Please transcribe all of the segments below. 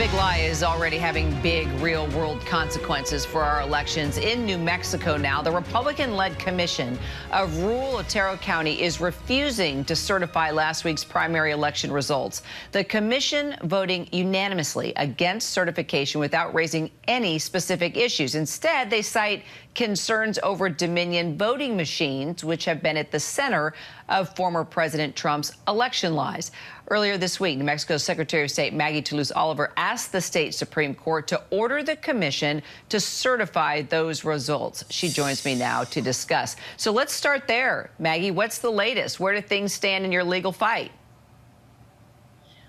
big lie is already having big real-world consequences for our elections. In New Mexico now, the Republican-led commission of rural Otero County is refusing to certify last week's primary election results. The commission voting unanimously against certification without raising any specific issues. Instead, they cite concerns over Dominion voting machines, which have been at the center of former President Trump's election lies. Earlier this week, New Mexico's Secretary of State Maggie Toulouse Oliver asked the state Supreme Court to order the commission to certify those results. She joins me now to discuss. So let's start there. Maggie, what's the latest? Where do things stand in your legal fight?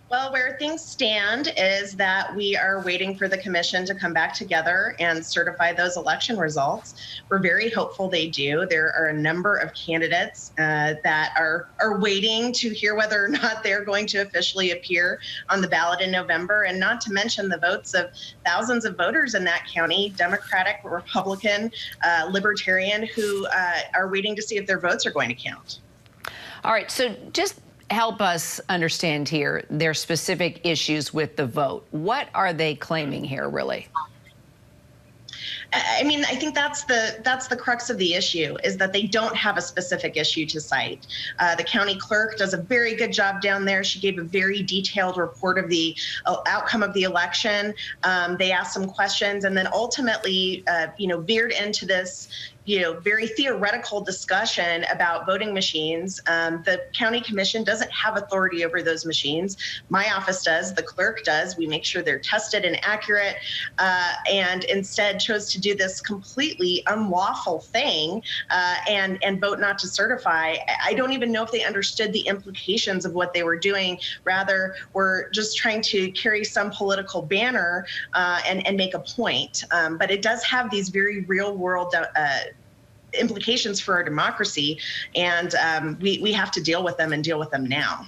Well, where things stand is that we are waiting for the commission to come back together and certify those election results. We're very hopeful they do. There are a number of candidates that are waiting to hear whether or not they're going to officially appear on the ballot in November, and not to mention the votes of thousands of voters in that county, Democratic, Republican, Libertarian, who are waiting to see if their votes are going to count. All right, so just help us understand here their specific issues with the vote. What are they claiming here, really? I mean, I think that's the crux of the issue, is that they don't have a specific issue to cite. The county clerk does a very good job down there. She gave a very detailed report of the outcome of the election. They asked some questions and then ultimately, veered into this very theoretical discussion about voting machines. The county commission doesn't have authority over those machines. My office does, the clerk does. We make sure they're tested and accurate, and instead chose to do this completely unlawful thing and vote not to certify. I don't even know if they understood the implications of what they were doing. Rather, we're just trying to carry some political banner and make a point. But it does have these very real world implications for our democracy, and we have to deal with them and deal with them now.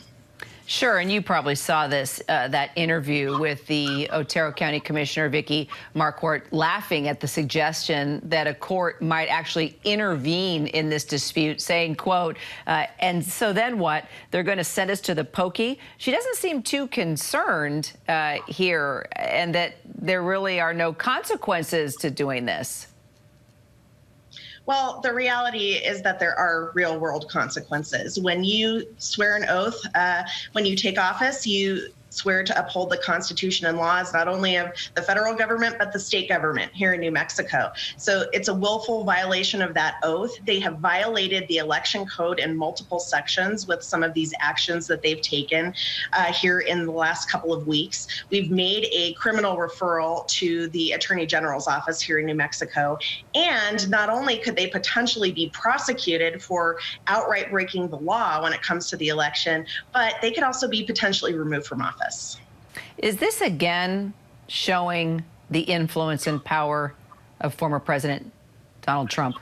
Sure, and you probably saw this, that interview with the Otero County Commissioner, Vicki Marquardt, laughing at the suggestion that a court might actually intervene in this dispute, saying, quote, and so then what? They're going to send us to the pokey? She doesn't seem too concerned here, and that there really are no consequences to doing this. Well, the reality is that there are real world consequences. When you swear an oath, when you take office, you swear to uphold the Constitution and laws, not only of the federal government, but the state government here in New Mexico. So it's a willful violation of that oath. They have violated the election code in multiple sections with some of these actions that they've taken here in the last couple of weeks. We've made a criminal referral to the Attorney General's office here in New Mexico. And not only could they potentially be prosecuted for outright breaking the law when it comes to the election, but they could also be potentially removed from office. Is this again showing the influence and power of former President Donald Trump?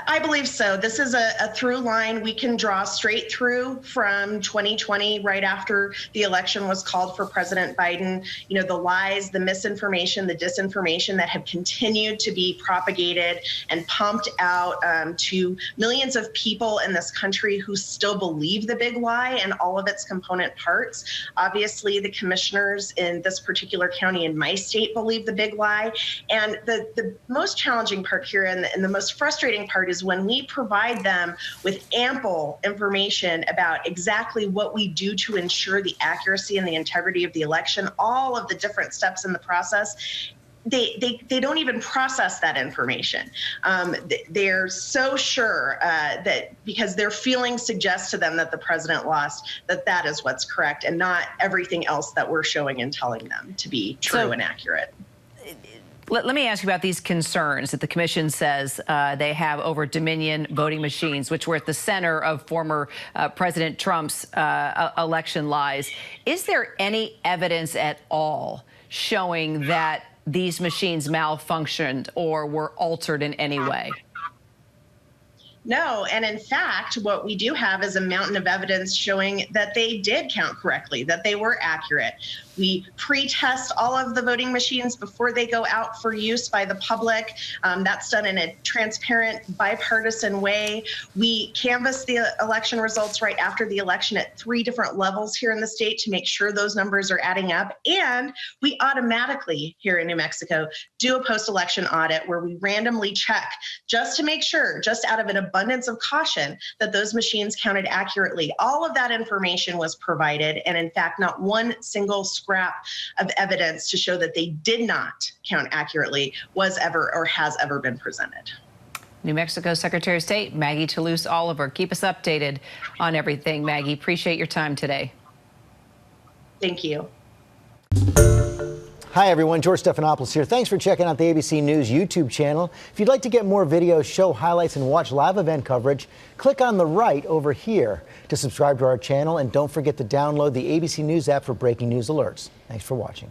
I believe so. This is a through line we can draw straight through from 2020, right after the election was called for President Biden. The lies, the misinformation, the disinformation that have continued to be propagated and pumped out to millions of people in this country who still believe the big lie and all of its component parts. Obviously, the commissioners in this particular county in my state believe the big lie. And the most challenging part here and the most frustrating part is when we provide them with ample information about exactly what we do to ensure the accuracy and the integrity of the election, all of the different steps in the process. They don't even process that information. They're so sure that because their feelings suggest to them that the president lost, that is what's correct and not everything else that we're showing and telling them to be true and accurate. Let me ask you about these concerns that the commission says they have over Dominion voting machines, which were at the center of former President Trump's election lies. Is there any evidence at all showing that these machines malfunctioned or were altered in any way? No, and in fact, what we do have is a mountain of evidence showing that they did count correctly, that they were accurate. We pre-test all of the voting machines before they go out for use by the public. That's done in a transparent, bipartisan way. We canvass the election results right after the election at 3 different levels here in the state to make sure those numbers are adding up. And we automatically, here in New Mexico, do a post-election audit where we randomly check just to make sure, just out of an abundance of caution, that those machines counted accurately. All of that information was provided, and in fact, not one single scrap of evidence to show that they did not count accurately was ever or has ever been presented. New Mexico Secretary of State Maggie Toulouse Oliver. Keep us updated on everything, Maggie. Appreciate your time today. Thank you. Hi, everyone. George Stephanopoulos here. Thanks for checking out the ABC News YouTube channel. If you'd like to get more videos, show highlights, and watch live event coverage, click on the right over here to subscribe to our channel. And don't forget to download the ABC News app for breaking news alerts. Thanks for watching.